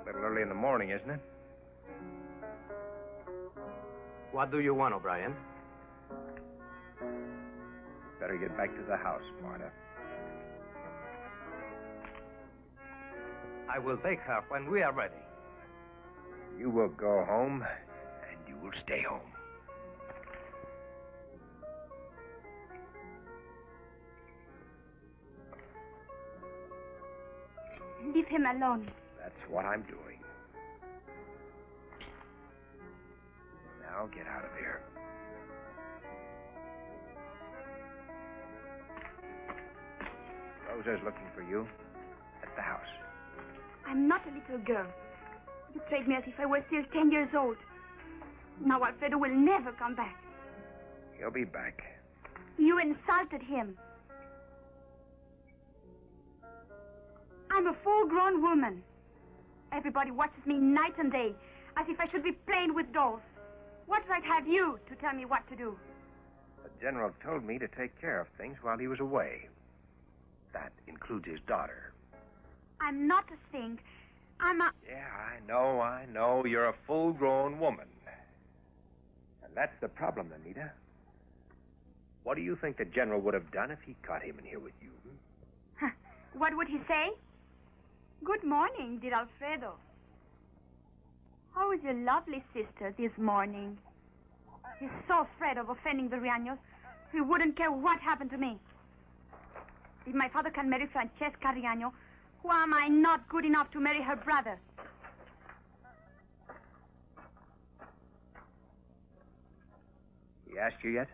little early in the morning, isn't it? What do you want, O'Brien? Better get back to the house, Marta. I will take her when we are ready. You will go home, and you will stay home. Leave him alone. That's what I'm doing. Now get out of here. Rosa's looking for you at the house. I'm not a little girl. You treat me as if I were still 10 years old. Now Alfredo will never come back. He'll be back. You insulted him. I'm a full-grown woman. Everybody watches me night and day, as if I should be playing with dolls. What right have you to tell me what to do? The general told me to take care of things while he was away. That includes his daughter. I'm not a thing. I'm a... Yeah, I know. You're a full-grown woman. And that's the problem, Anita. What do you think the general would have done if he caught him in here with you? What would he say? Good morning, dear Alfredo. How is your lovely sister this morning? He's so afraid of offending the Riaños, he wouldn't care what happened to me. If my father can marry Francesca Riaño, why am I not good enough to marry her brother? He asked you yet?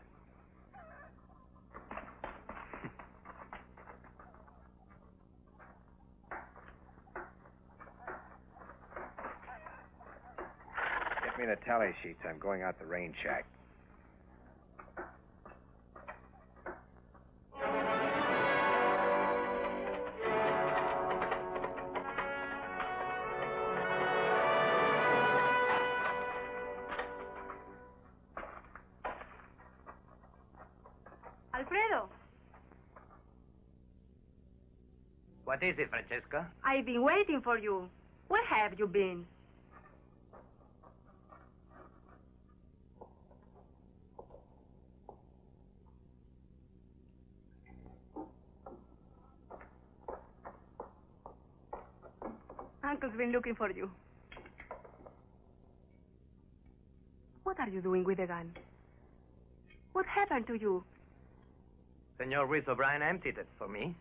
Get me the tally sheets. I'm going out the rain shack. Alfredo. What is it, Francesca? I've been waiting for you. Where have you been? Uncle's been looking for you. What are you doing with the gun? What happened to you? Senor Ruiz O'Brien emptied it for me.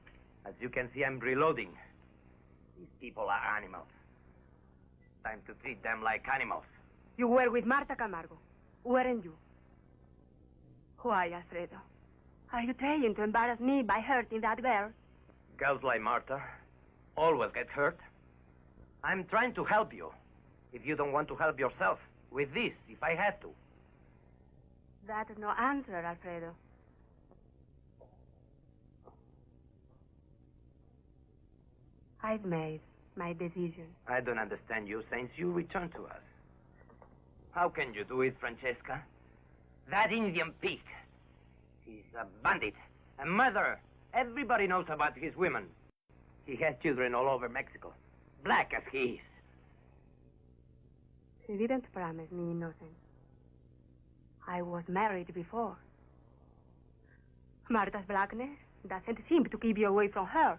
As you can see, I'm reloading. These people are animals. Time to treat them like animals. You were with Marta Camargo, weren't you? Why, Alfredo? Are you trying to embarrass me by hurting that girl? Girls like Marta always get hurt. I'm trying to help you. If you don't want to help yourself, with this, if I had to. That is no answer, Alfredo. I've made my decision. I don't understand you since you returned to us. How can you do it, Francesca? That Indian pig. He's a bandit, a murderer. Everybody knows about his women. He has children all over Mexico, black as he is. He didn't promise me innocence. I was married before. Marta's blackness doesn't seem to keep you away from her.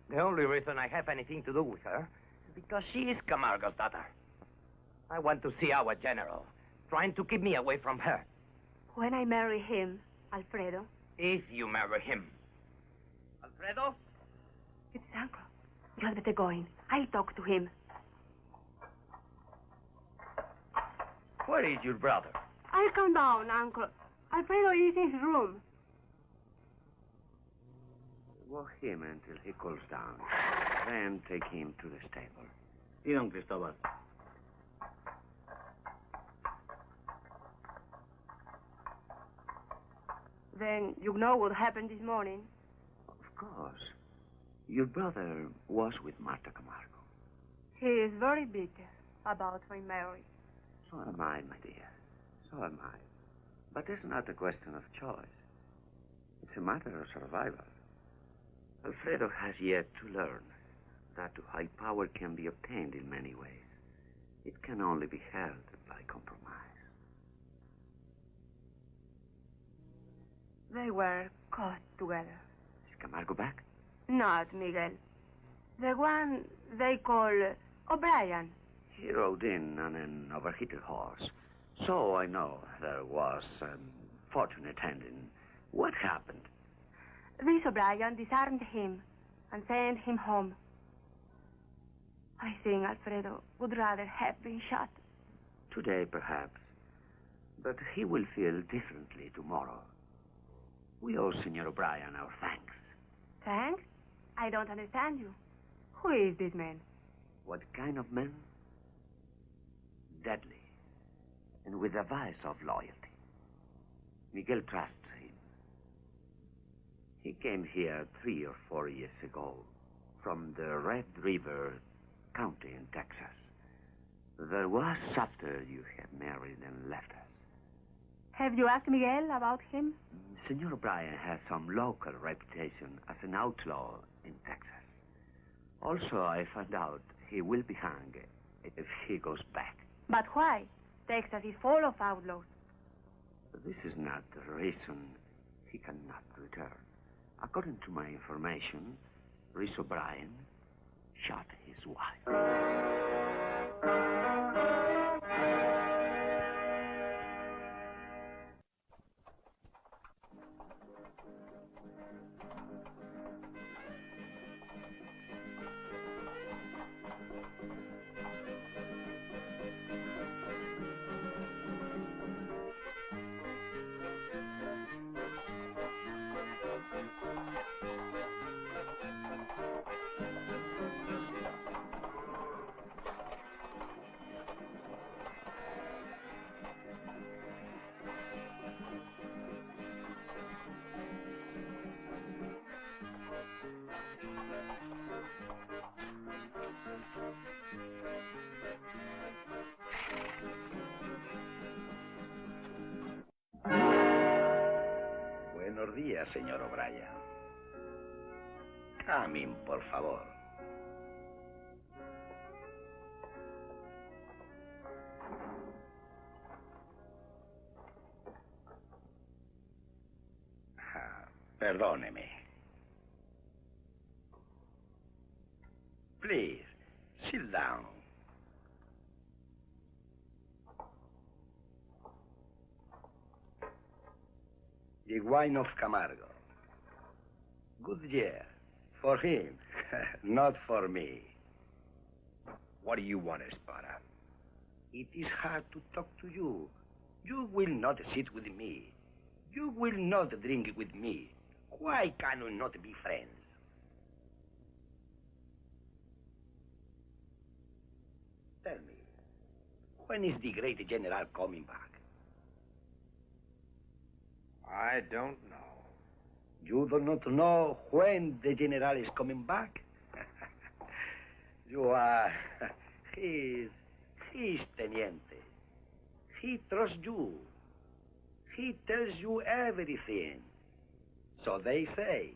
The only reason I have anything to do with her is because she is Camargo's daughter. I want to see our general, trying to keep me away from her. When I marry him, Alfredo... If you marry him. Alfredo? It's Uncle. You had better go in. I'll talk to him. Where is your brother? I'll come down, Uncle. Alfredo is in his room. Walk him until he cools down. Then take him to the stable. Sí, don Cristóbal. Then you know what happened this morning? Of course. Your brother was with Marta Camargo. He is very bitter about my marriage. So am I, my dear. So am I. But it's not a question of choice. It's a matter of survival. Alfredo has yet to learn that high power can be obtained in many ways. It can only be held by compromise. They were caught together. Is Camargo back? Not Miguel. The one they call O'Brien. He rode in on an overheated horse. So I know there was an fortunate ending. What happened? This O'Brien disarmed him and sent him home. I think Alfredo would rather have been shot. Today, perhaps. But he will feel differently tomorrow. We owe Senor O'Brien our thanks. Thanks? I don't understand you. Who is this man? What kind of man? Deadly. And with a vice of loyalty. Miguel trusts him. He came here 3 or 4 years ago from the Red River County in Texas. That was after you had married and left us. Have you asked Miguel about him? Senor O'Brien has some local reputation as an outlaw in Texas. Also, I found out he will be hung if he goes back. But why? Texas is full of outlaws. This is not the reason he cannot return. According to my information, Rhys O'Brien shot his wife. Buenos días, señor O'Brien. Come in, por favor. Perdóneme. Please, sit down. The wine of Camargo. Good year. For him, not for me. What do you want, Espada? It is hard to talk to you. You will not sit with me. You will not drink with me. Why can we not be friends? Tell me, when is the great general coming back? I don't know. You do not know when the general is coming back? You are... He's teniente. He trusts you. He tells you everything. So they say.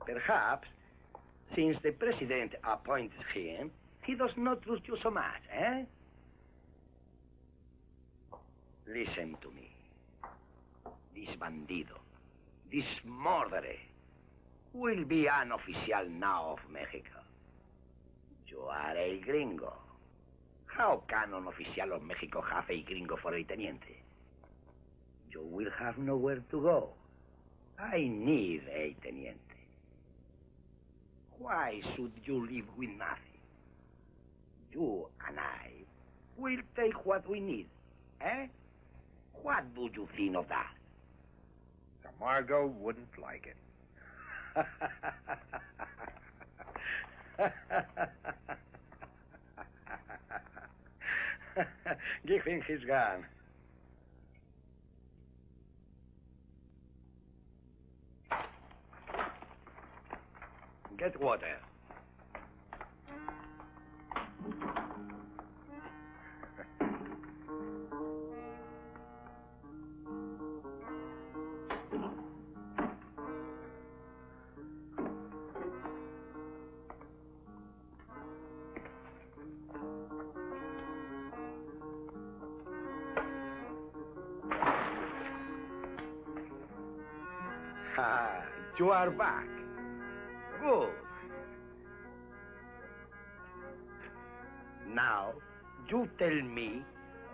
Perhaps, since the president appoints him, he does not trust you so much, eh? Listen to me. This bandido, this murderer, will be an official now of Mexico. You are a gringo. How can an official of Mexico have a gringo for a teniente? You will have nowhere to go. I need a teniente. Why should you live with nothing? You and I will take what we need, eh? What do you think of that? Camargo wouldn't like it. Give him his gun. Get water. You are back. Good. Now, you tell me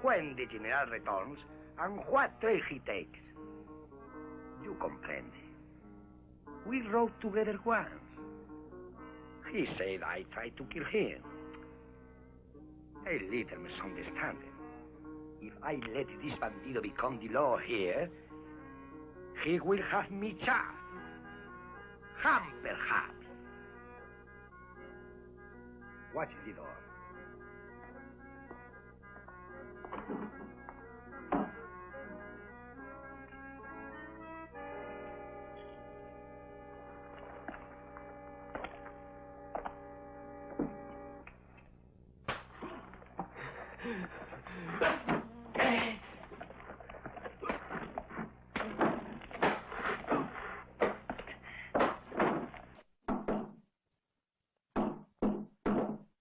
when the general returns and what trail he takes. You comprehend. We rode together once. He said I tried to kill him. A little misunderstanding. If I let this bandido become the law here, he will have me charged. Hung, perhaps. Watch the door.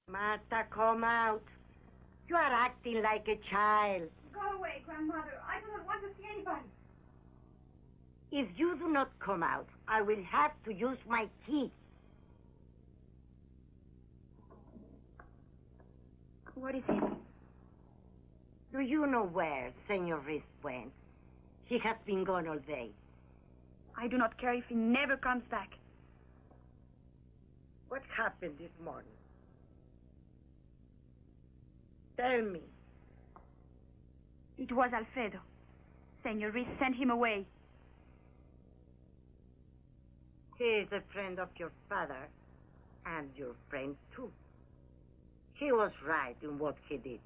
Marta, come out. You are acting like a child. Go away, Grandmother. I do not want to see anybody. If you do not come out, I will have to use my key. What is it? Do you know where Senor Riz went? He has been gone all day. I do not care if he never comes back. What happened this morning? Tell me. It was Alfredo. Senor Riz sent him away. He is a friend of your father, and your friend too. He was right in what he did.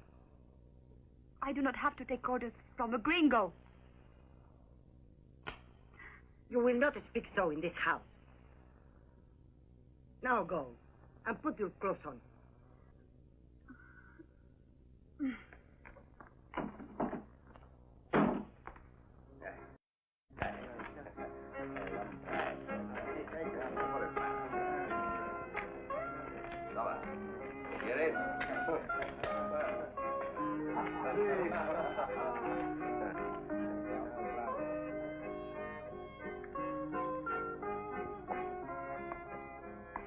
I do not have to take orders from a gringo. You will not speak so in this house. Now go, and put your clothes on.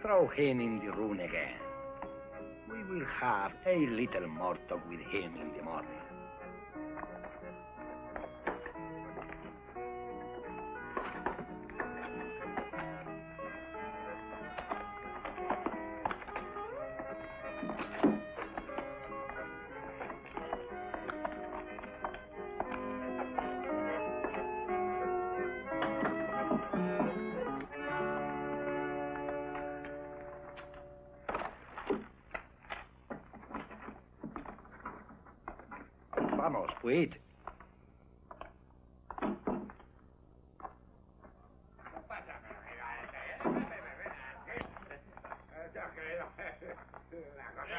Throw him in the room again. We will have a little more talk with him in the morning. Vamos, pues.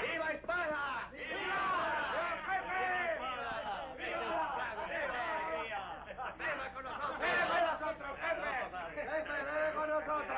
¡Viva Espada! ¡Viva! ¡Viva con nosotros! ¡Viva con nosotros, jefe! ¡Viva con nosotros!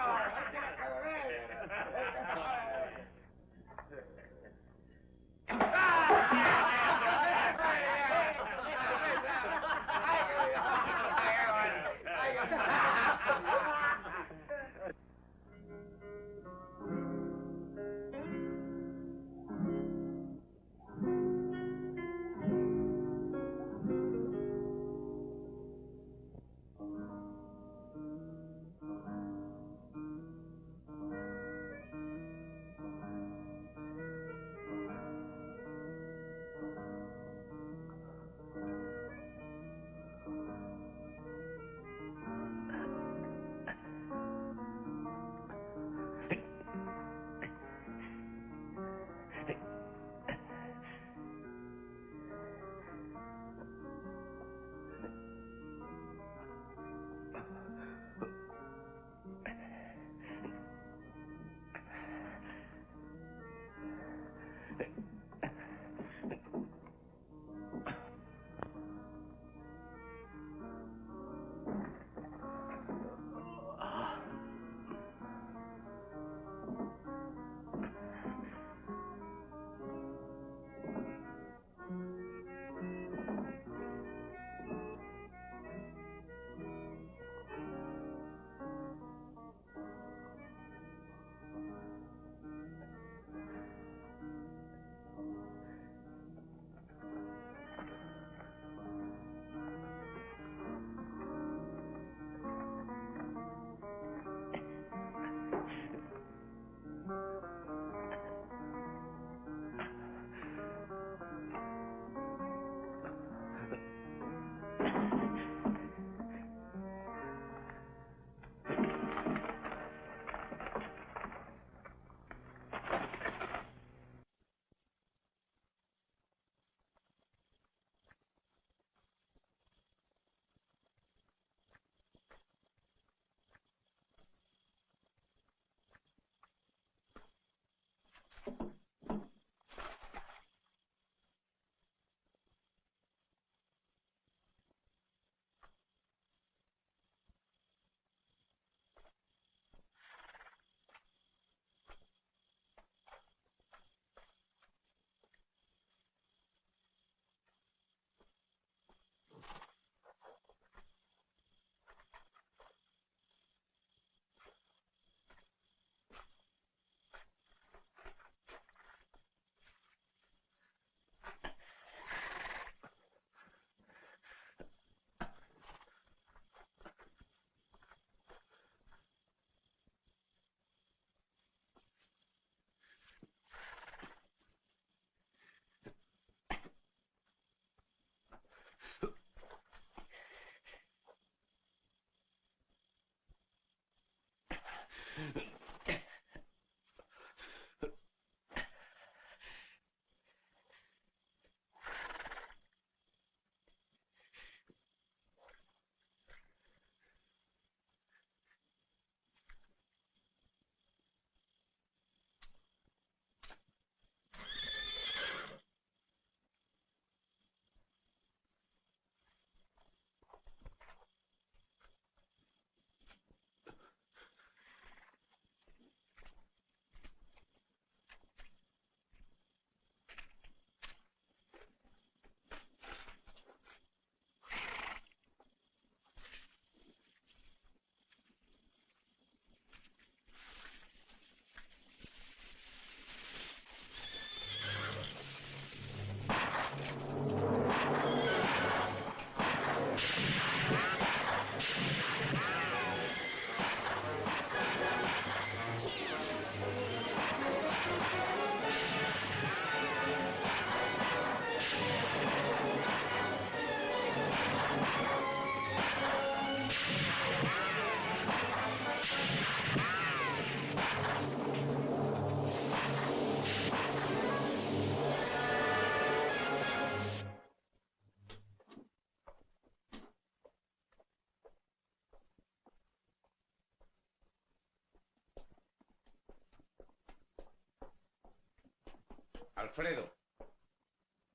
Alfredo,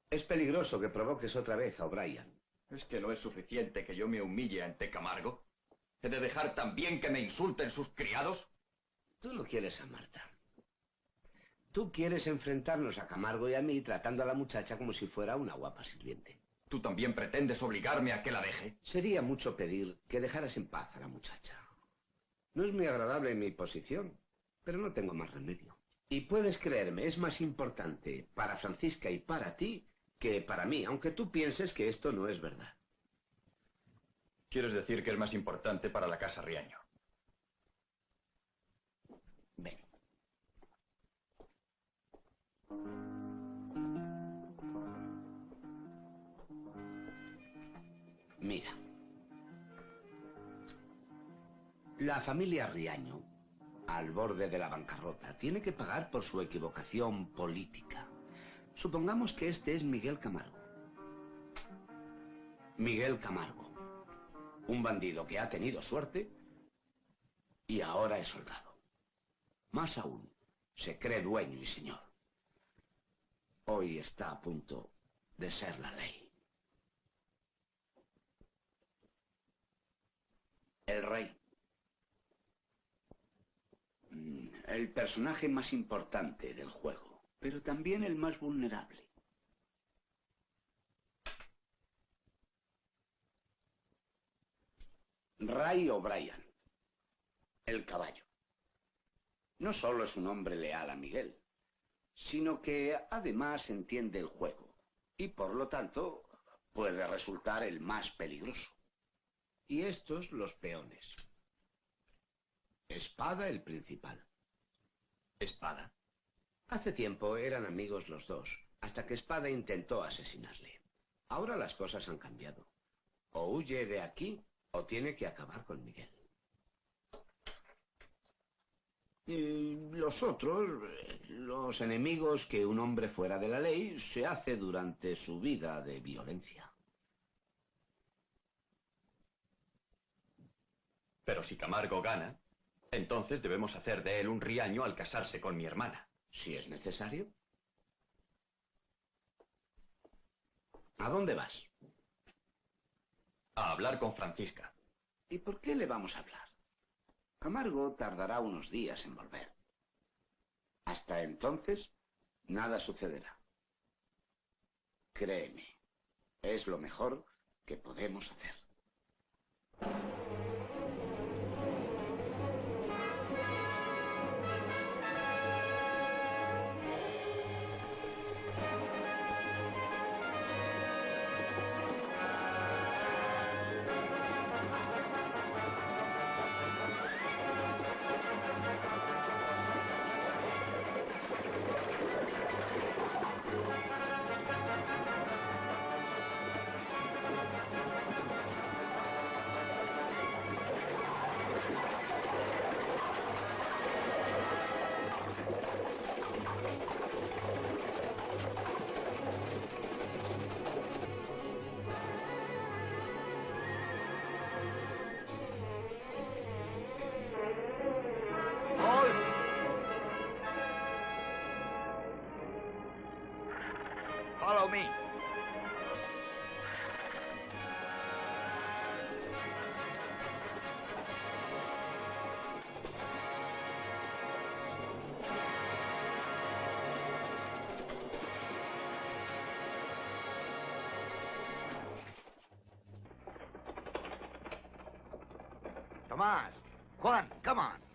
es peligroso que provoques otra vez a O'Brien. ¿Es que no es suficiente que yo me humille ante Camargo? ¿He de dejar también que me insulten sus criados? Tú no quieres a Marta. Tú quieres enfrentarnos a Camargo y a mí tratando a la muchacha como si fuera una guapa sirviente. ¿Tú también pretendes obligarme a que la deje? Sería mucho pedir que dejaras en paz a la muchacha. No es muy agradable mi posición, pero no tengo más remedio. Y puedes creerme, es más importante para Francisca y para ti que para mí, aunque tú pienses que esto no es verdad. ¿Quieres decir que es más importante para la casa Riaño? Ven. Mira. La familia Riaño, al borde de la bancarrota, tiene que pagar por su equivocación política. Supongamos que este es Miguel Camargo. Miguel Camargo, un bandido que ha tenido suerte y ahora es soldado. Más aún, se cree dueño y señor. Hoy está a punto de ser la ley. El rey. El personaje más importante del juego, pero también el más vulnerable. Ray O'Brien, el caballo. No solo es un hombre leal a Miguel, sino que además entiende el juego y por lo tanto puede resultar el más peligroso. Y estos los peones. Espada el principal. ¿Espada? Hace tiempo eran amigos los dos, hasta que Espada intentó asesinarle. Ahora las cosas han cambiado. O huye de aquí, o tiene que acabar con Miguel. Y los otros, los enemigos que un hombre fuera de la ley se hace durante su vida de violencia. Pero si Camargo gana, entonces debemos hacer de él un Riaño al casarse con mi hermana. Si es necesario. ¿A dónde vas? A hablar con Francisca. ¿Y por qué le vamos a hablar? Camargo tardará unos días en volver. Hasta entonces, nada sucederá. Créeme, es lo mejor que podemos hacer. Follow me. Tomás, Juan, come on.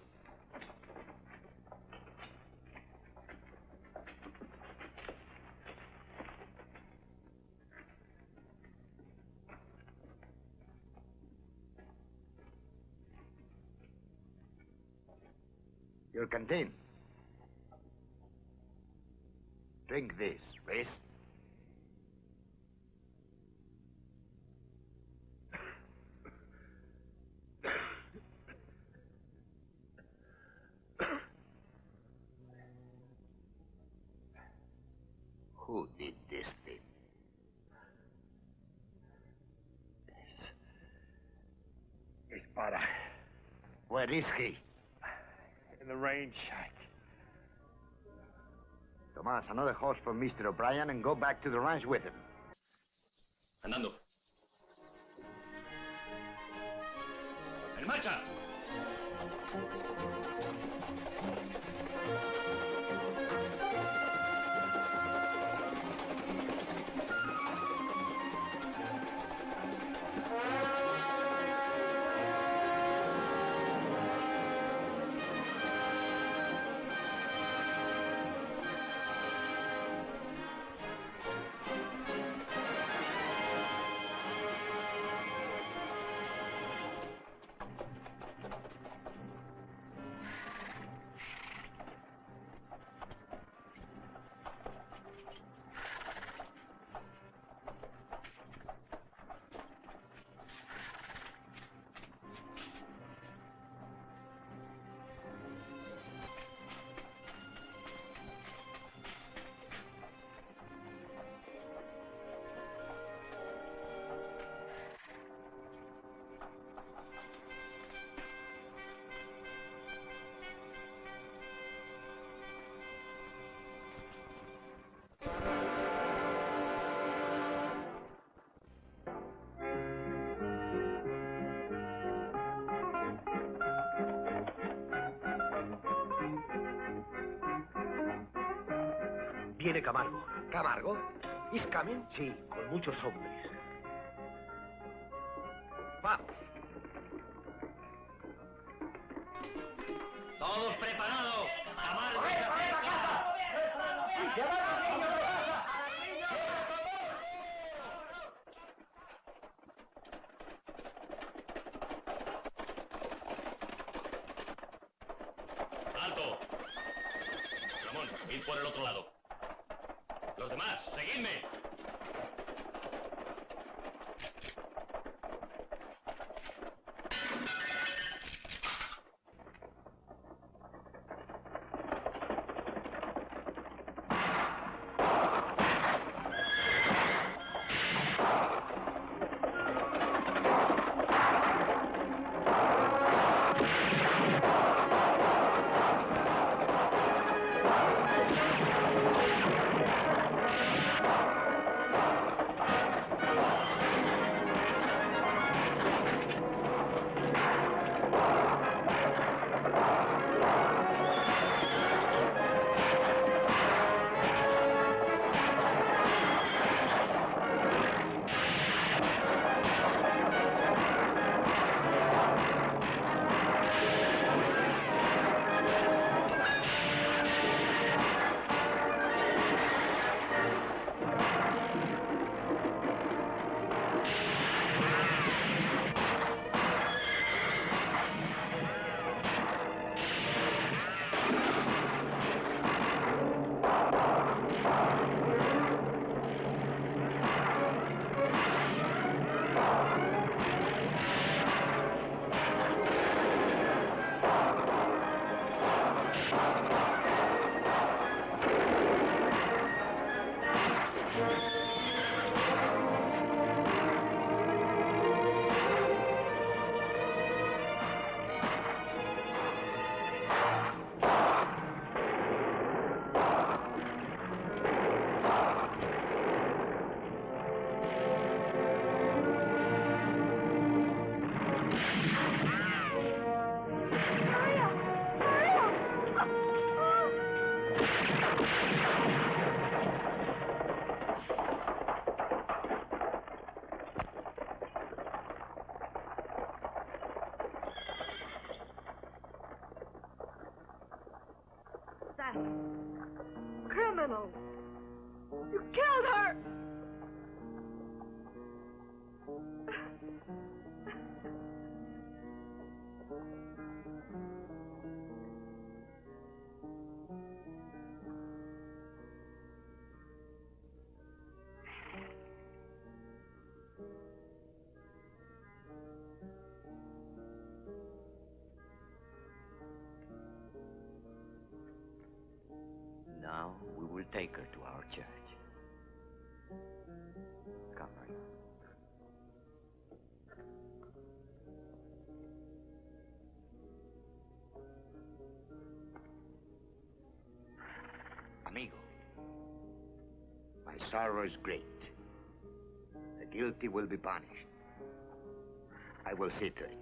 Your canteen. Drink this, please. Who did this thing? Espada. Where is he? In the range. Tomás, another horse for Mr. O'Brien and go back to the ranch with him. Andando. ¡En marcha! Viene Camargo. ¿Camargo? ¿Is coming? Sí, con muchos hombres. Vamos. ¡Todos preparados! ¡Camargo! ¡Alto! Ramón, id por el otro lado. Los demás, seguidme. Criminal! You killed her! Now we will take her to our church. Come, Maria. Amigo, My sorrow is great. The guilty will be punished. I will see to it.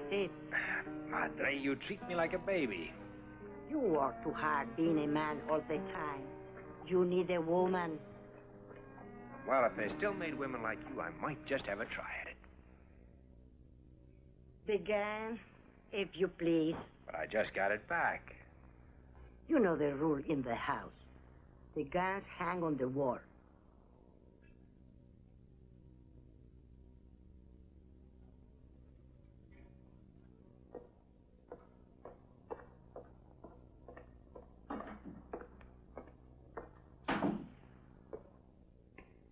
Sit. Madre, you treat me like a baby. You work too hard being a man all the time. You need a woman. Well, if they still made women like you, I might just have a try at it. Begin, if you please. But I just got it back. You know the rule in the house. The guns hang on the wall.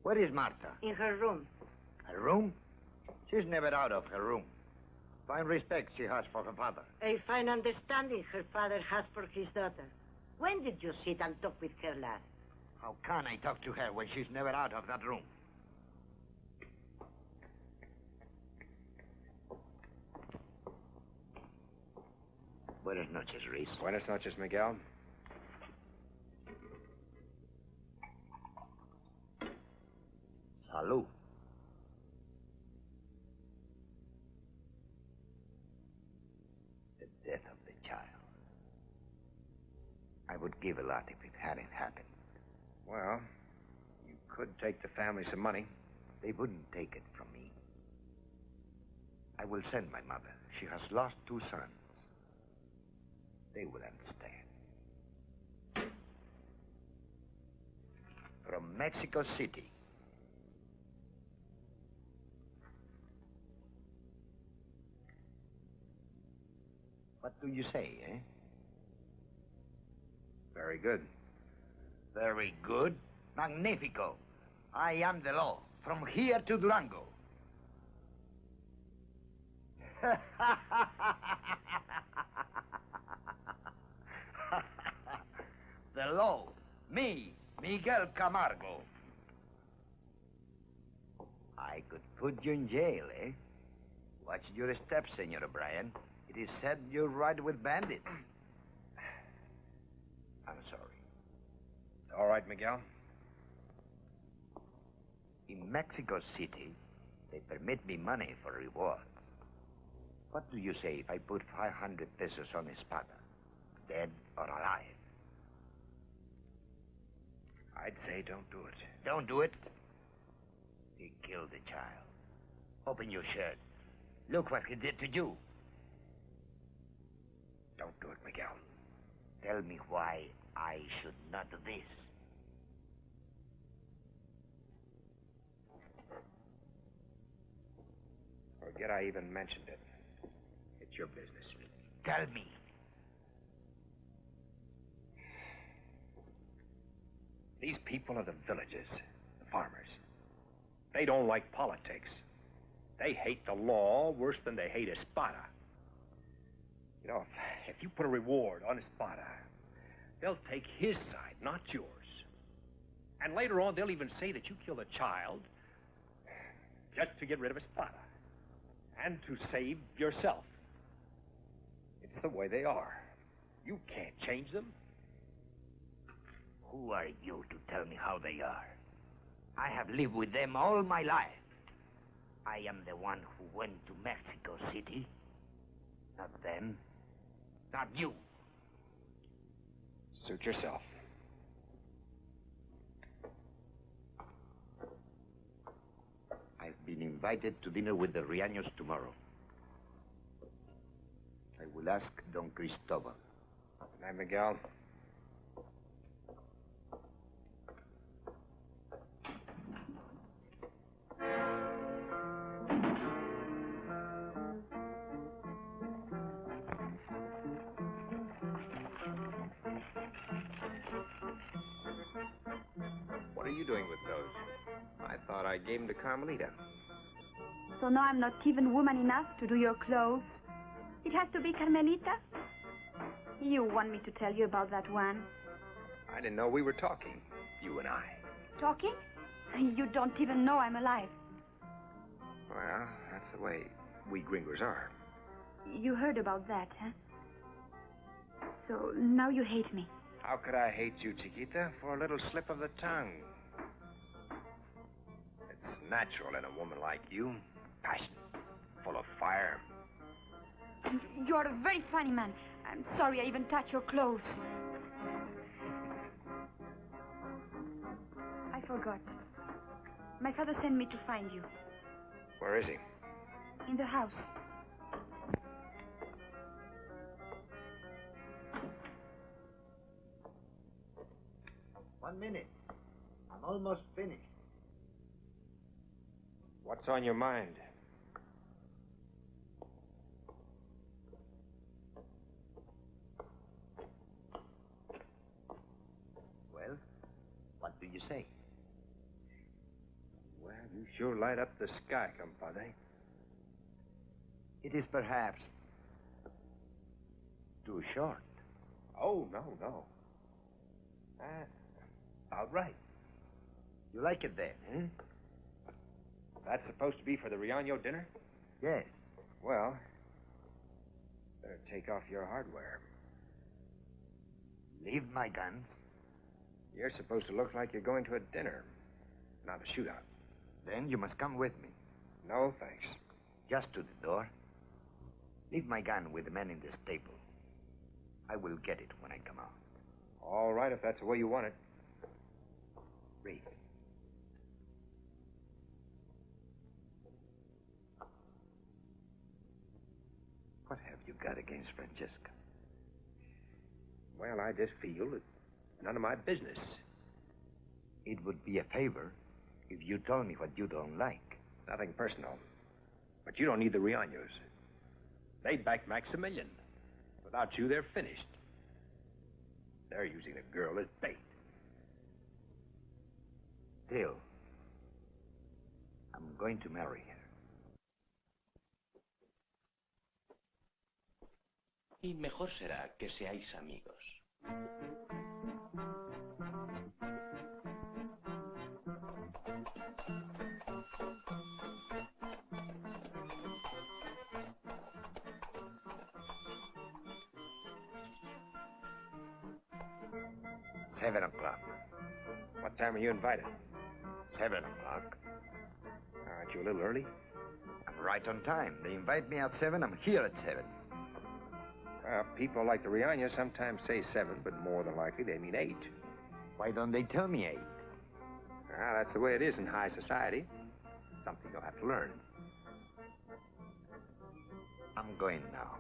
Where is Marta? In her room. Her room? She's never out of her room. Fine respect she has for her father. A fine understanding her father has for his daughter. When did you sit and talk with her last? How can I talk to her when she's never out of that room? Buenas noches, Reese. Buenas noches, Miguel. Salud. The death of the child. I would give a lot if it hadn't happened. Well, you could take the family some money. They wouldn't take it from me. I will send my mother. She has lost 2 sons. They will understand. From Mexico City. What do you say, eh? Very good. Very good. Magnifico. I am the law. From here to Durango. The law. Me, Miguel Camargo. I could put you in jail, eh? Watch your steps, Senor O'Brien. It is said you ride with bandits. I'm sorry. All right, Miguel. In Mexico City, they permit me money for rewards. What do you say if I put 500 pesos on Espada, dead or alive? I'd say don't do it. Don't do it. He killed the child. Open your shirt. Look what he did to you. Don't do it, Miguel. Tell me why I should not do this. Forget I even mentioned it. It's your business. Tell me. These people are the villagers, the farmers. They don't like politics. They hate the law worse than they hate Espada. You know, if you put a reward on Espada, they'll take his side, not yours. And later on, they'll even say that you killed a child just to get rid of Espada and to save yourself. It's the way they are. You can't change them. Who are you to tell me how they are? I have lived with them all my life. I am the one who went to Mexico City. Not them. Not you. Suit yourself. I've been invited to dinner with the Riaños tomorrow. I will ask Don Cristobal. Good night, Miguel. are you doing with those? I thought I gave them to Carmelita. So now I'm not even woman enough to do your clothes. It has to be Carmelita? You want me to tell you about that one? I didn't know we were talking, you and I. Talking? You don't even know I'm alive. Well, that's the way we gringos are. You heard about that, huh? So now you hate me. How could I hate you, Chiquita, for a little slip of the tongue? It's natural in a woman like you. Passionate, full of fire. You're a very funny man. I'm sorry I even touched your clothes. I forgot. My father sent me to find you. Where is he? In the house. One minute. I'm almost finished. What's on your mind? Well, what do you say? Well, you sure light up the sky, compadre. It is perhaps too short. Oh, no. About right. You like it then, eh? That's supposed to be for the Riaño dinner? Yes. Well, better take off your hardware. Leave my guns. You're supposed to look like you're going to a dinner, not a shootout. Then you must come with me. No, thanks. Just to the door. Leave my gun with the man in the stable. I will get it when I come out. All right, if that's the way you want it. Read. What have you got against Francesca? Well, I just feel it's none of my business. It would be a favor if you told me what you don't like. Nothing personal. But you don't need the Riaños. They backed Maximilian. Without you, they're finished. They're using a girl as bait. Still, I'm going to marry her. Y mejor será que seáis amigos. Seven o'clock. What time are you invited? 7 o'clock. Aren't you a little early? I'm right on time. They invite me at 7. I'm here at 7. Well, people like the Riaños sometimes say 7, but more than likely they mean 8. Why don't they tell me 8? Well, that's the way it is in high society. Something you'll have to learn. I'm going now.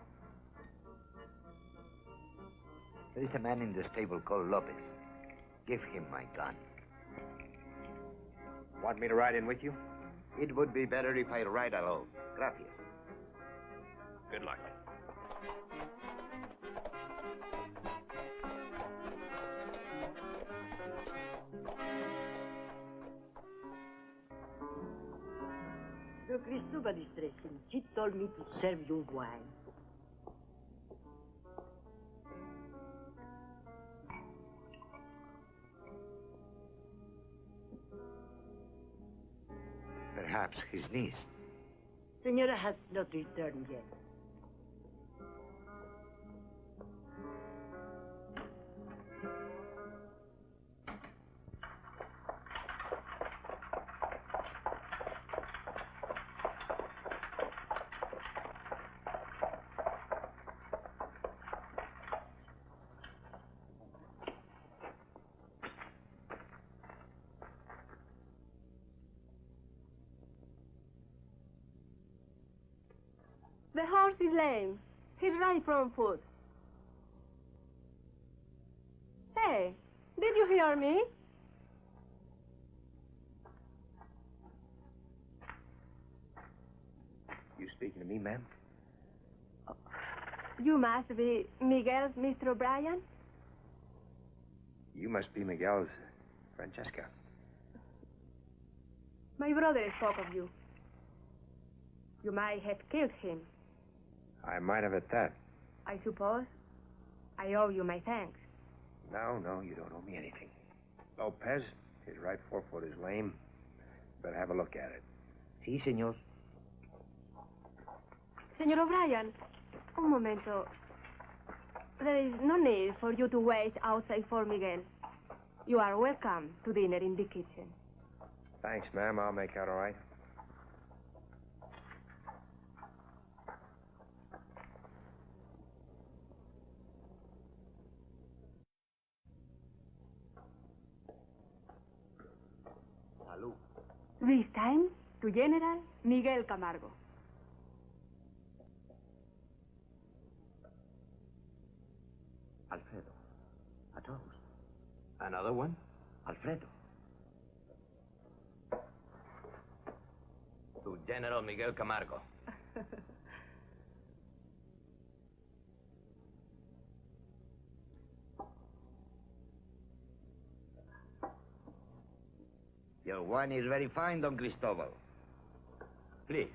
There is a man in the stable called Lopez. Give him my gun. Want me to ride in with you? It would be better if I ride alone. Gracias. Good luck. The Cristobal is dressing. She told me to serve you wine. Perhaps his niece. Senora has not returned yet. The horse is lame. He's run from foot. Hey, did you hear me? You speaking to me, ma'am? You must be Miguel's Mr. O'Brien. You must be Miguel's Francesca. My brother spoke of you. You might have killed him. I might have at that. I suppose I owe you my thanks. No, you don't owe me anything. Lopez, his right forefoot is lame. Better have a look at it. Sí, señor. Senor O'Brien, un momento. There is no need for you to wait outside for Miguel. You are welcome to dinner in the kitchen. Thanks, ma'am. I'll make out all right. Salud. This time to General Miguel Camargo. Alfredo, a toast. Another one? Alfredo. To General Miguel Camargo. Your wine is very fine, Don Cristobal. Please,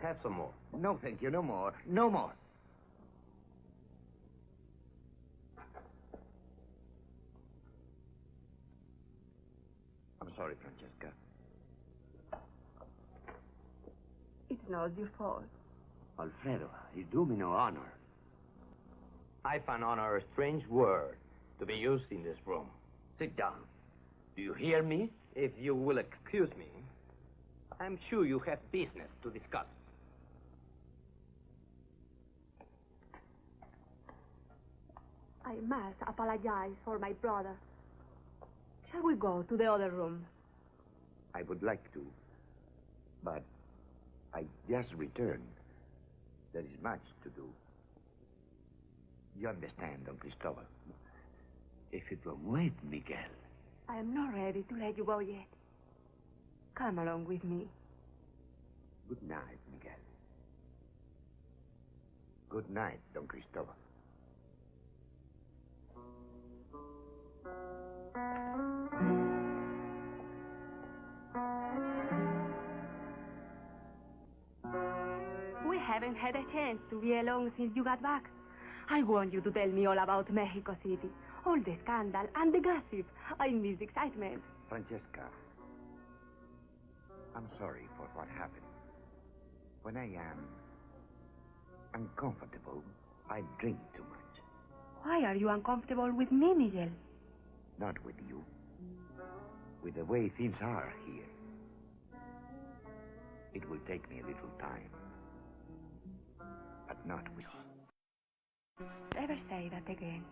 have some more. No, thank you, no more. No more. I'm sorry, Francesca. It's not your fault. Alfredo, you do me no honor. I find honor a strange word to be used in this room. Sit down. Do you hear me? If you will excuse me, I'm sure you have business to discuss. I must apologize for my brother. Shall we go to the other room? I would like to, but I just returned. There is much to do. You understand, Don Cristobal? If it will wait, Miguel. I am not ready to let you go yet. Come along with me. Good night, Miguel. Good night, Don Cristobal. We haven't had a chance to be alone since you got back. I want you to tell me all about Mexico City. All the scandal and the gossip. I miss the excitement. Francesca, I'm sorry for what happened. When I am uncomfortable, I drink too much. Why are you uncomfortable with me, Miguel? Not with you. With the way things are here. It will take me a little time. But not with you. Never say that again.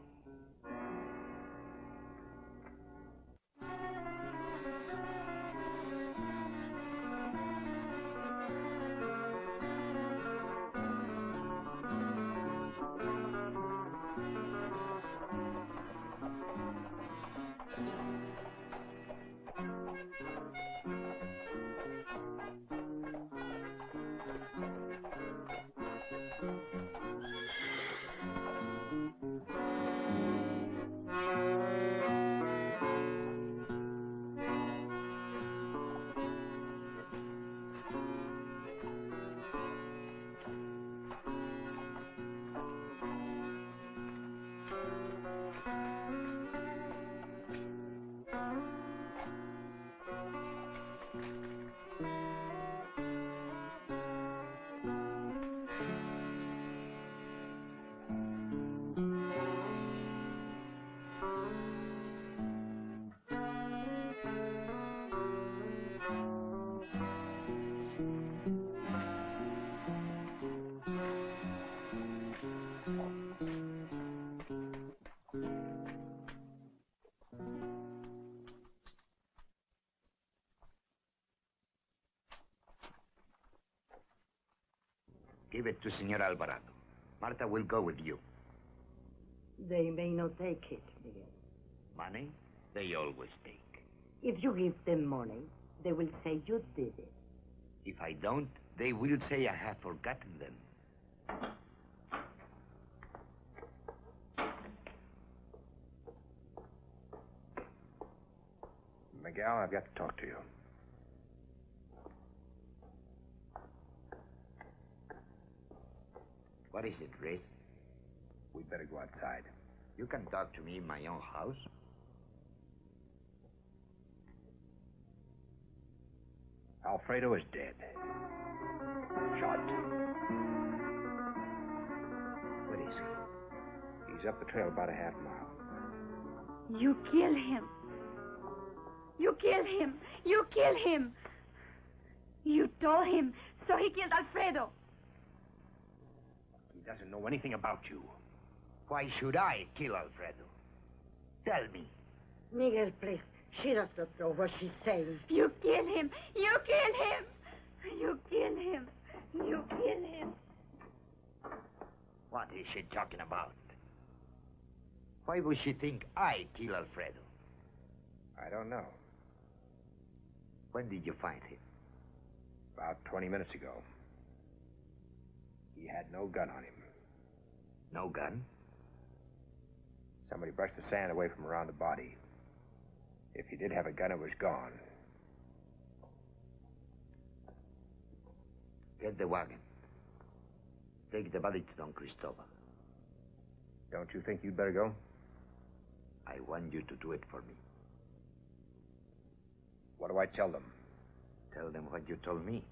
Give it to Senor Alvarado. Marta will go with you. They may not take it, Miguel. Money, they always take. If you give them money, they will say you did it. If I don't, they will say I have forgotten them. Miguel, I've got to talk to you. What is it, Riz? We'd better go outside. You can talk to me in my own house. Alfredo is dead. Shot. Where is he? He's up the trail about a half mile. You kill him. You kill him. You kill him. You told him, so he killed Alfredo. He doesn't know anything about you. Why should I kill Alfredo? Tell me. Miguel, please. She does not know what she's saying. You kill him. You kill him. You kill him. You kill him. What is she talking about? Why would she think I kill Alfredo? I don't know. When did you find him? About 20 minutes ago. He had no gun on him. No gun? Somebody brushed the sand away from around the body. If he did have a gun, it was gone. Get the wagon. Take the body to Don Cristobal. Don't you think you'd better go? I want you to do it for me. What do I tell them? Tell them what you told me.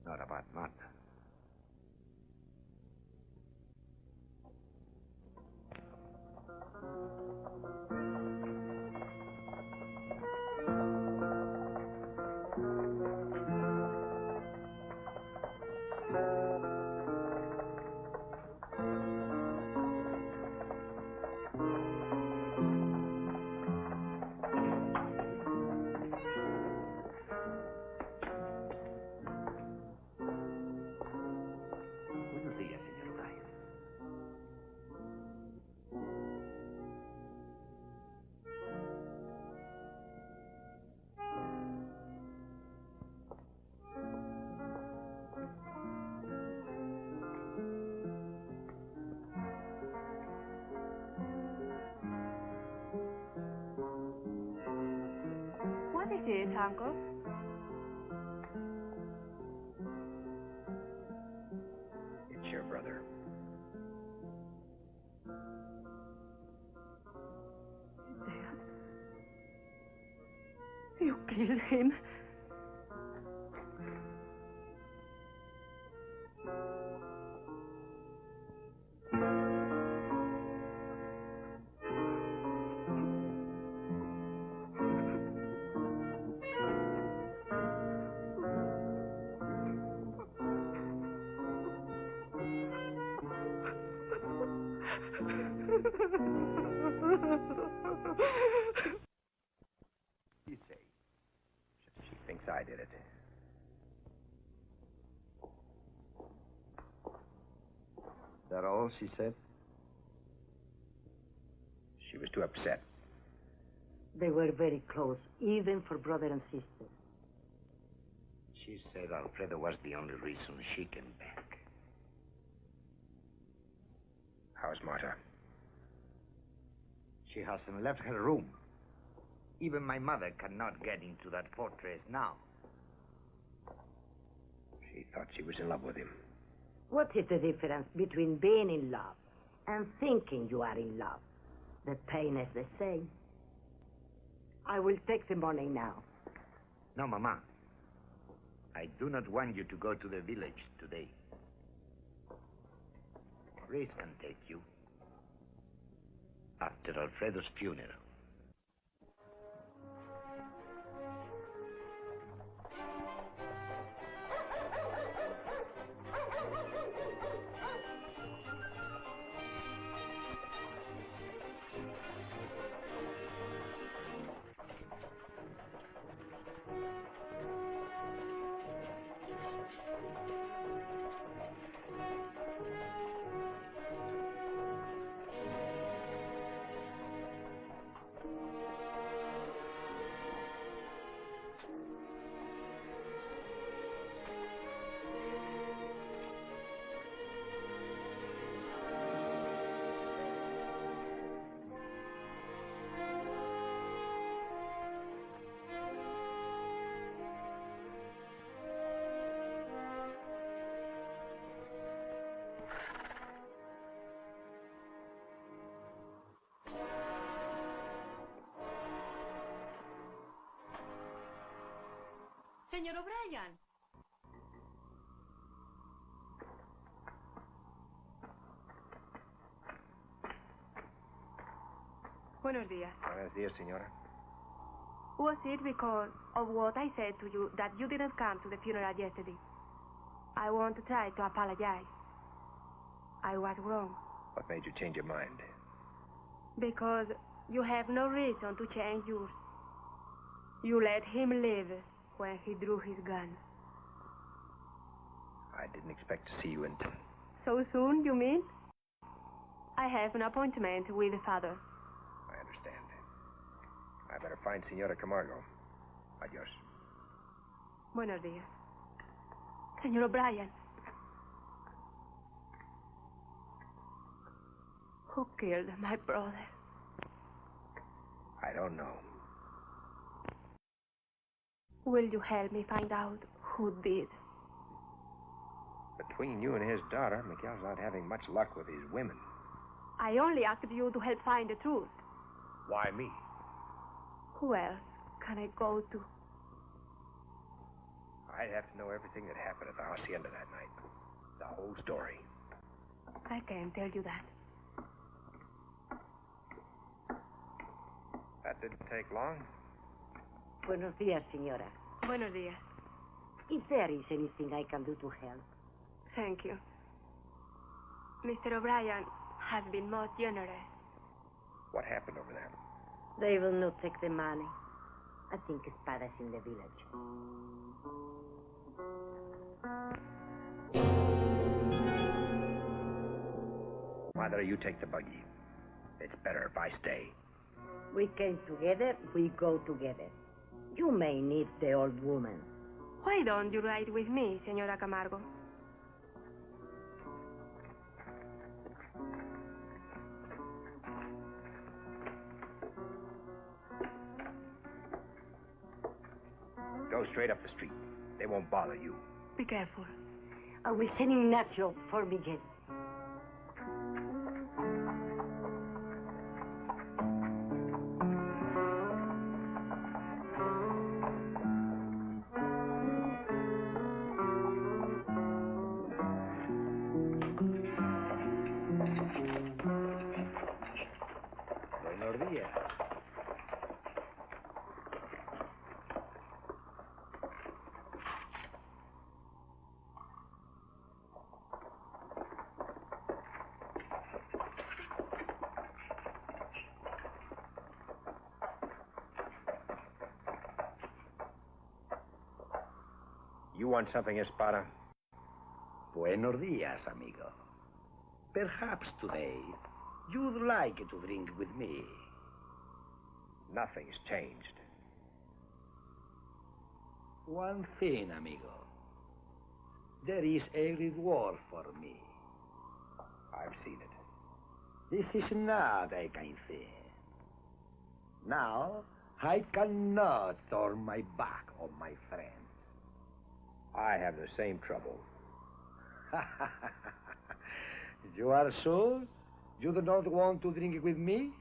Not about Marta. Buenos días, señor O'Brien. What is it, Uncle? It's your brother. Dad? You killed him? You say? She thinks I did it. That all she said? She was too upset. They were very close, even for brother and sister. She said Alfredo was the only reason she came back. How's Marta? She hasn't left her room. Even my mother cannot get into that fortress now. She thought she was in love with him. What is the difference between being in love and thinking you are in love? The pain is the same. I will take the morning now. No, Mama. I do not want you to go to the village today. Grace can take you. After Alfredo's funeral. Señor O'Brien. Buenos días. Buenos días, señora. Was it because of what I said to you that you didn't come to the funeral yesterday? I want to try to apologize. I was wrong. What made you change your mind? Because you have no reason to change yours. You let him live when he drew his gun. I didn't expect to see you until... So soon, you mean? I have an appointment with Father. I understand. I better find Senora Camargo. Adios. Buenos días. Señor O'Brien. Who killed my brother? I don't know. Will you help me find out who did? Between you and his daughter, Miguel's not having much luck with his women. I only asked you to help find the truth. Why me? Who else can I go to? I'd have to know everything that happened at the hacienda that night. The whole story. I can't tell you that. That didn't take long. Buenos días, señora. Buenos días. If there is anything I can do to help. Thank you. Mr. O'Brien has been most generous. What happened over there? They will not take the money. I think Espada's in the village. Mother, you take the buggy. It's better if I stay. We came together, we go together. You may need the old woman. Why don't you ride with me, Señora Camargo? Go straight up the street. They won't bother you. Be careful. I will send Ignacio for Miguel. Buenos días. You want something, Espada? Buenos días, amigo. Perhaps today you'd like to drink with me. Nothing's changed. One thing, amigo. There is a reward for me. I've seen it. This is not a kind thing. Now, I cannot turn my back on my friends. I have the same trouble. You are sure you do not want to drink with me?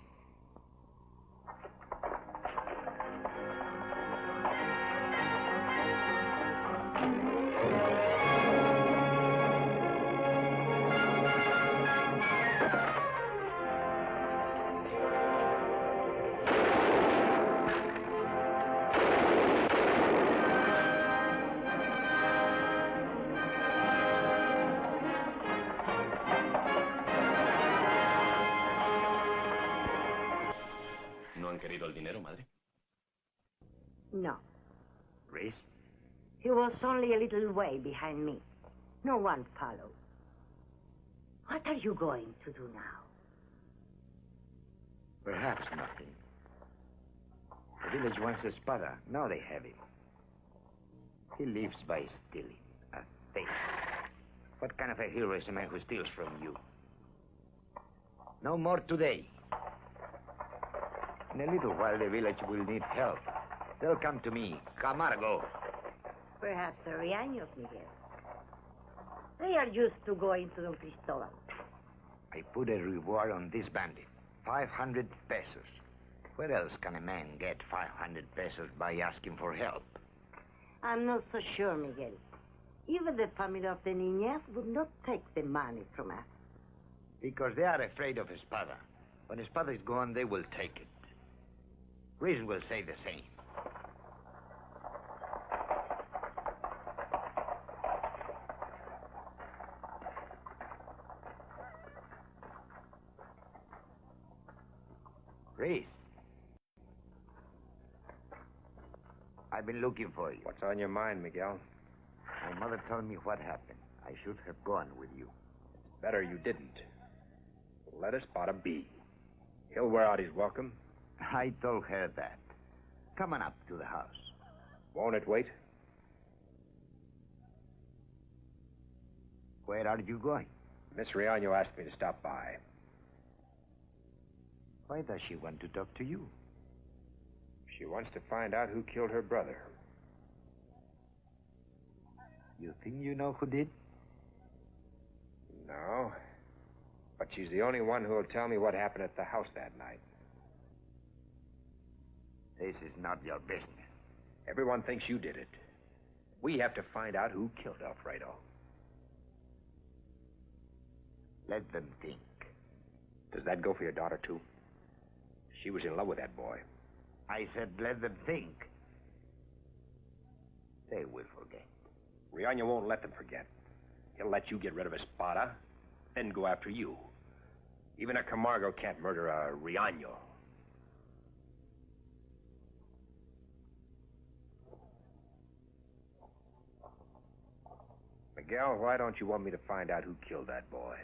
¿No han querido el dinero, madre? No. Reese? He was only a little way behind me. No one followed. What are you going to do now? Perhaps nothing. The village wants Espada. Now they have him. He lives by stealing. A thief. What kind of a hero is a man who steals from you? No more today. In a little while, the village will need help. They'll come to me. Camargo. Perhaps 30 años, Miguel. They are used to going to Don Cristobal. I put a reward on this bandit. 500 pesos. Where else can a man get 500 pesos by asking for help? I'm not so sure, Miguel. Even the family of the Niñez would not take the money from us. Because they are afraid of Espada. When Espada is gone, they will take it. Reason will say the same. Reese. I've been looking for you. What's on your mind, Miguel? My mother told me what happened. I should have gone with you. Better you didn't. Let Espada be. He'll wear out his welcome. I told her that. Come on up to the house. Won't it wait? Where are you going? Miss Riaño asked me to stop by. Why does she want to talk to you? She wants to find out who killed her brother. You think you know who did? No. But she's the only one who'll tell me what happened at the house that night. This is not your business. Everyone thinks you did it. We have to find out who killed Alfredo. Let them think. Does that go for your daughter, too? She was in love with that boy. I said let them think. They will forget. Riaño won't let them forget. He'll let you get rid of Espada, then go after you. Even a Camargo can't murder a Riaño. Miguel, why don't you want me to find out who killed that boy?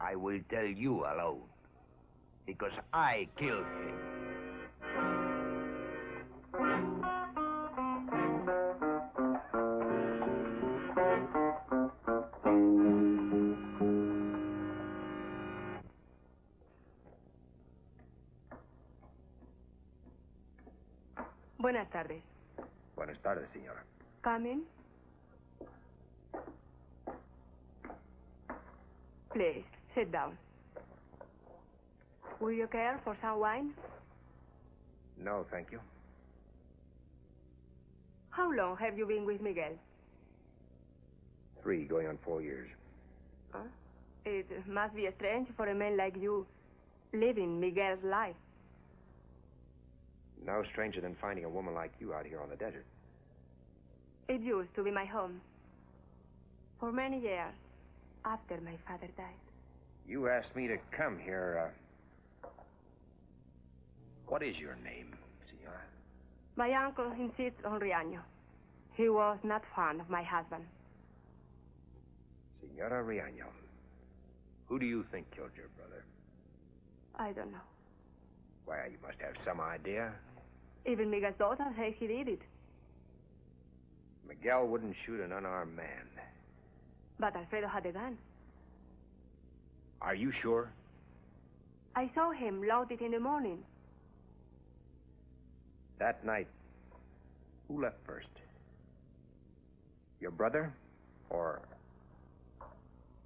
I will tell you alone. Because I killed him. Buenas tardes. Buenas tardes, señora. Come in. Please, sit down. Will you care for some wine? No, thank you. How long have you been with Miguel? 3, going on 4 years. Huh? It must be strange for a man like you living Miguel's life. No stranger than finding a woman like you out here on the desert. It used to be my home. For many years, after my father died. You asked me to come here, What is your name, senora? My uncle insists on Riaño. He was not fond of my husband. Senora Riaño. Who do you think killed your brother? I don't know. Well, you must have some idea. Even Miguel's daughter says he did it. Miguel wouldn't shoot an unarmed man. But Alfredo had a gun. Are you sure? I saw him loaded in the morning. That night, who left first? Your brother or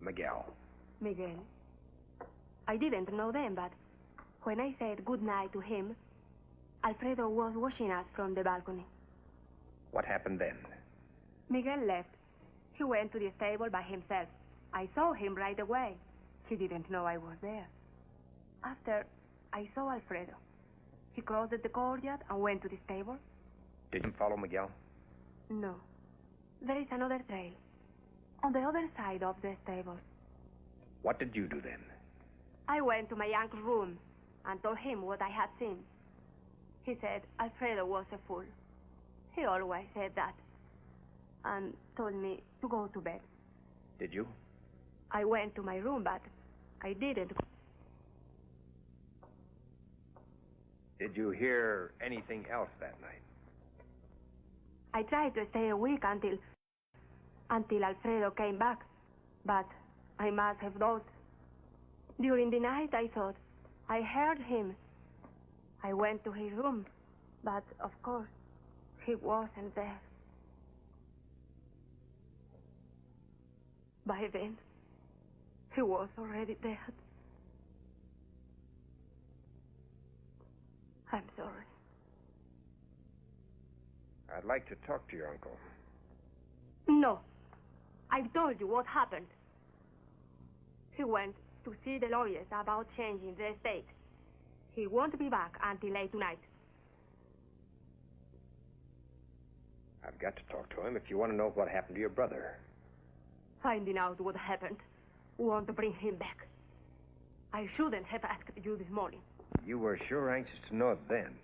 Miguel? Miguel. I didn't know then, but when I said good night to him, Alfredo was watching us from the balcony. What happened then? Miguel left. He went to the stable by himself. I saw him right away. He didn't know I was there. After, I saw Alfredo. He crossed the courtyard and went to the stable. Did you follow Miguel? No. There is another trail. On the other side of the stable. What did you do then? I went to my uncle's room and told him what I had seen. He said Alfredo was a fool. He always said that. And told me to go to bed. Did you? I went to my room, but I didn't. Did you hear anything else that night? I tried to stay awake until Alfredo came back. But I must have dozed. During the night, I thought I heard him. I went to his room, but of course, he wasn't there. By then, he was already dead. I'm sorry. I'd like to talk to your uncle. No. I've told you what happened. He went to see the lawyers about changing the estate. He won't be back until late tonight. I've got to talk to him if you want to know what happened to your brother. Finding out what happened won't bring him back. I shouldn't have asked you this morning. You were sure anxious to know it then.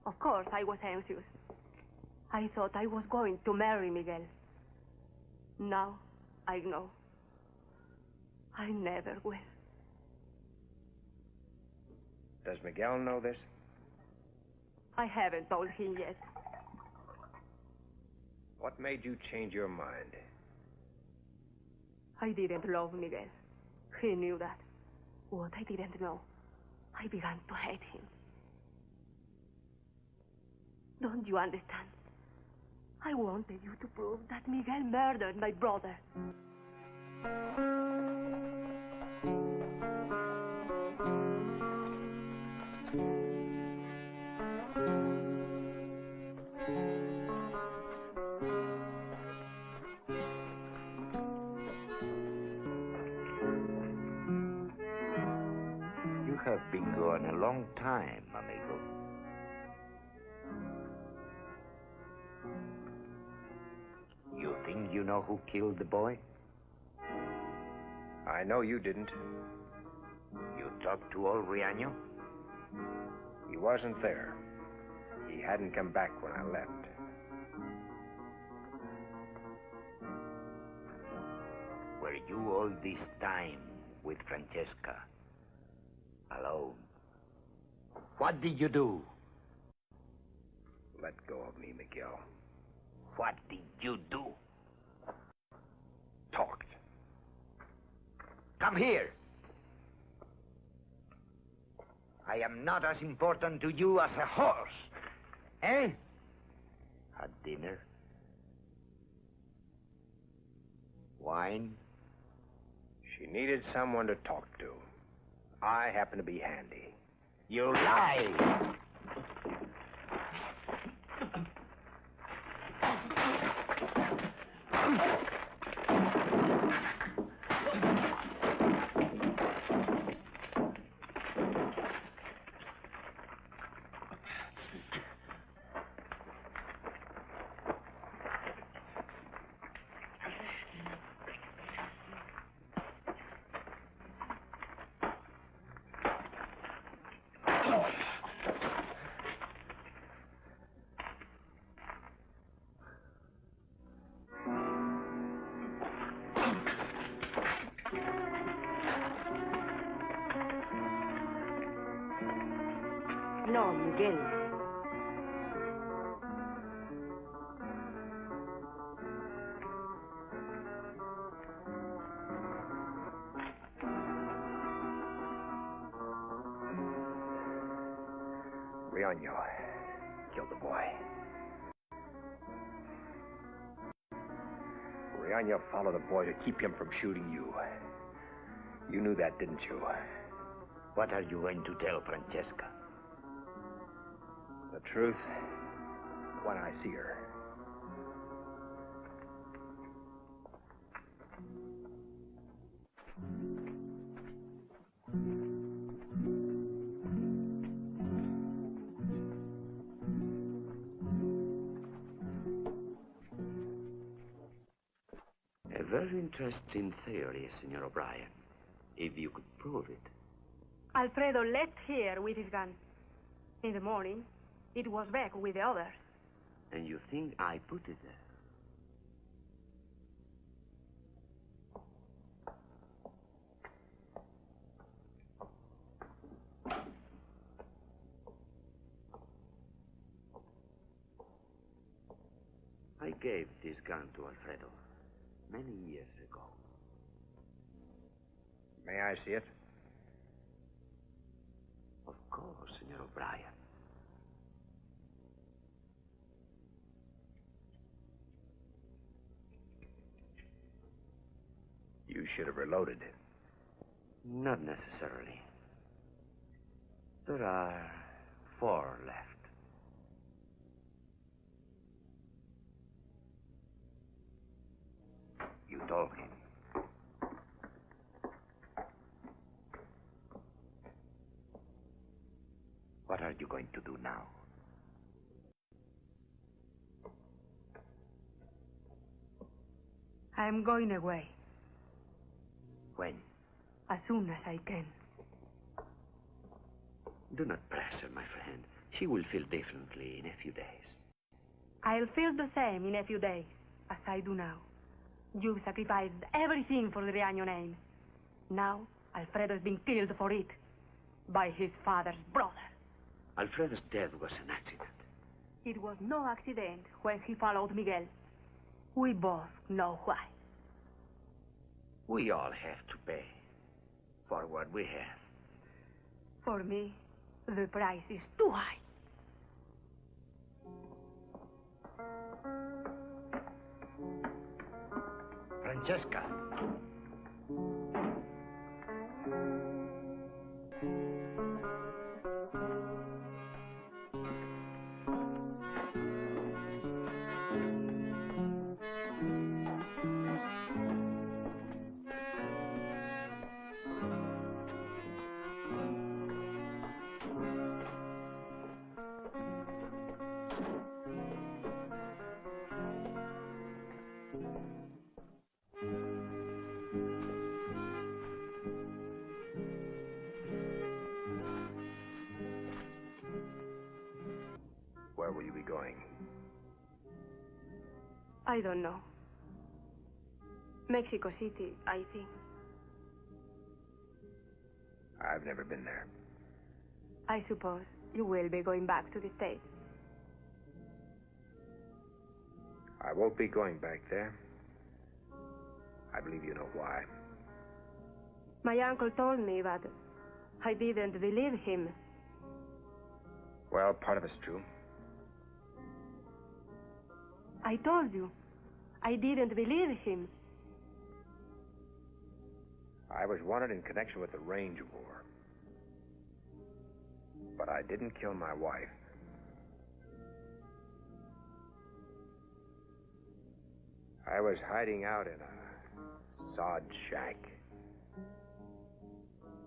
Of course I was anxious. I thought I was going to marry Miguel. Now I know. I never will. Does Miguel know this? I haven't told him yet. What made you change your mind? I didn't love Miguel. He knew that. What I didn't know, I began to hate him. Don't you understand? I wanted you to prove that Miguel murdered my brother. You have been gone a long time, amigo. You think you know who killed the boy? I know you didn't. You talked to old Riaño? He wasn't there. He hadn't come back when I left. Were you all this time with Francesca? Alone? What did you do? Let go of me, Miguel. What did you do? Talked. Come here. I am not as important to you as a horse. Eh? At dinner? Wine? She needed someone to talk to. I happen to be handy. You lie! No, Miguel. Riaño killed the boy. Riaño followed the boy to keep him from shooting you. You knew that, didn't you? What are you going to tell Francesca? The truth, when I see her. A very interesting theory, Senor O'Brien. If you could prove it. Alfredo left here with his gun. In the morning, it was back with the others. And you think I put it there? I gave this gun to Alfredo many years ago. May I see it? Of course, Senor O'Brien. You should have reloaded it. Not necessarily. There are 4 left. You told him. What are you going to do now? I'm going away When? as soon as I can. Do not press her, my friend. She will feel differently in a few days. I'll feel the same in a few days as I do now. You've sacrificed everything for the Riaño name. Now, Alfredo's been killed for it by his father's brother. Alfredo's death was an accident. It was no accident when he followed Miguel. We both know why. We all have to pay for what we have. For me, the price is too high. Francesca. Where will you be going? I don't know. Mexico City, I think. I've never been there. I suppose you will be going back to the States. I won't be going back there. I believe you know why. My uncle told me, but I didn't believe him. Well, part of it's true. I told you, I didn't believe him. I was wanted in connection with the Range War. But I didn't kill my wife. I was hiding out in a sod shack.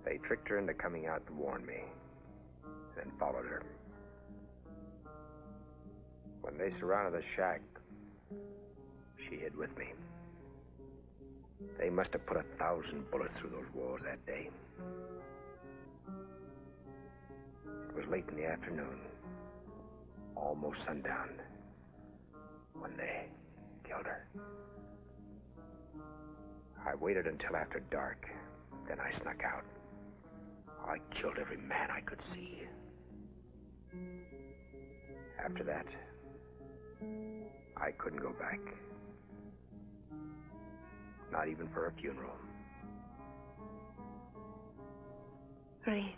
They tricked her into coming out to warn me, then followed her. When they surrounded the shack, she hid with me. They must have put 1,000 bullets through those walls that day. It was late in the afternoon, almost sundown, when they killed her. I waited until after dark, then I snuck out. I killed every man I could see. After that, I couldn't go back. Not even for a funeral. Reed.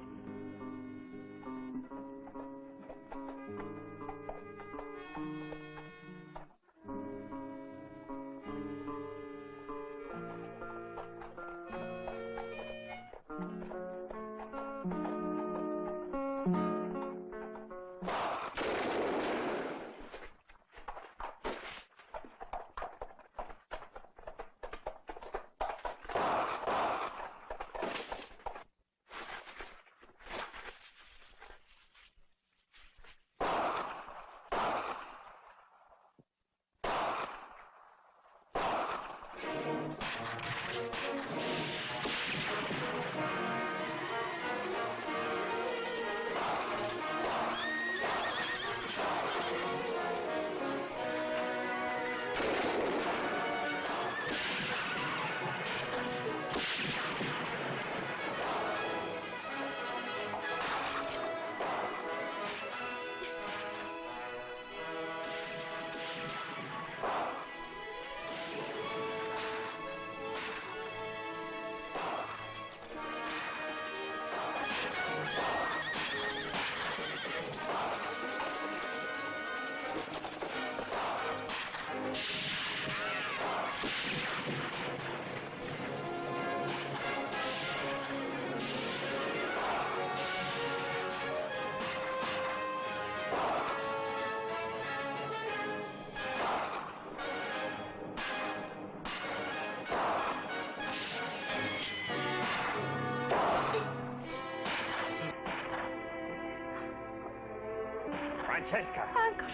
Francesca! Uncle!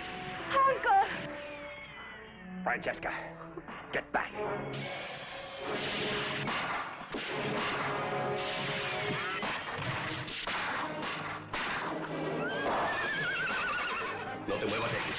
Uncle! Francesca, get back. No te muevas de aquí.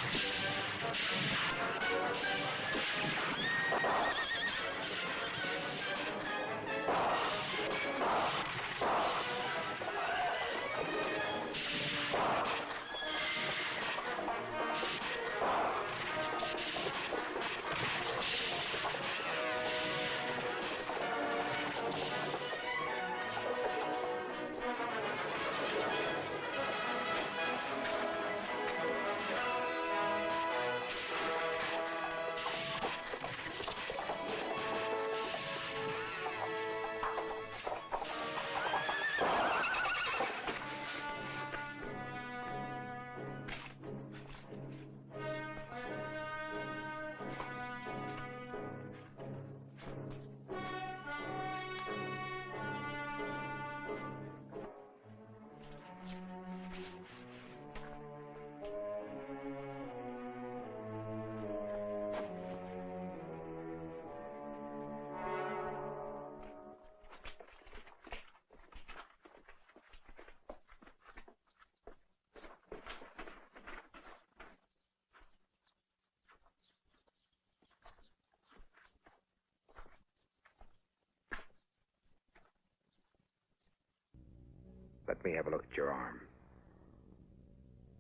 Let me have a look at your arm.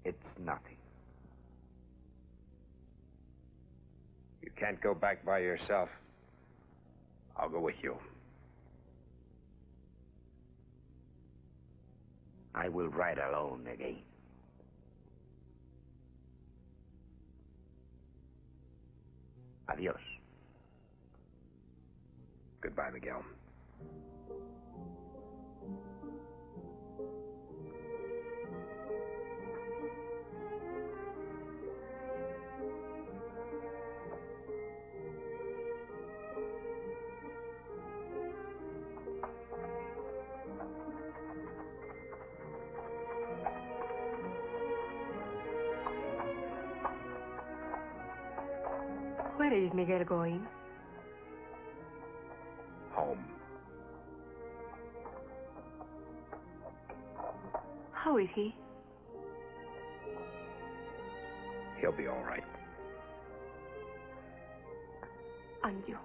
It's nothing. You can't go back by yourself. I'll go with you. I will ride alone again. Adios. Goodbye, Miguel. Where is Miguel going? Home. How is he? He'll be all right. And you?